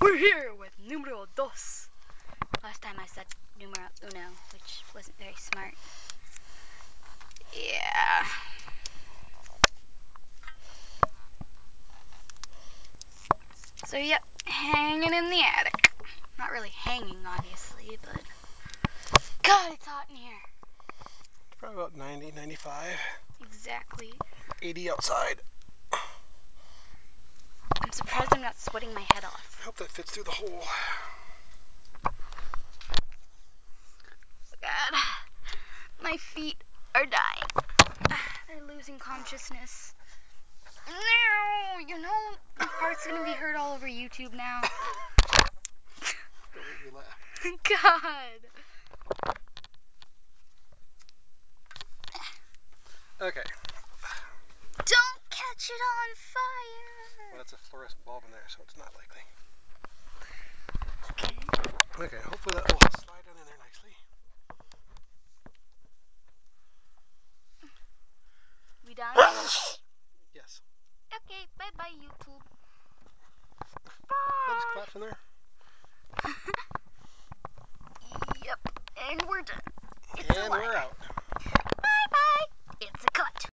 We're here with numero dos. Last time I said numero uno, which wasn't very smart. Yeah. So yep, hanging in the attic. Not really hanging, obviously, but God, it's hot in here. It's probably about 90, 95. Exactly. 80 outside. I'm surprised I'm not sweating my head off. I hope that fits through the hole. God, my feet are dying. They're losing consciousness. No, you know, the part's gonna be heard all over YouTube now. Don't make me laugh. God. Okay. Don't catch it on fire. Well, that's a fluorescent bulb in there, so it's not likely. Okay. Okay, hopefully that will slide down in there nicely. We done? Yes. Okay, bye-bye, YouTube. That just collapse in there.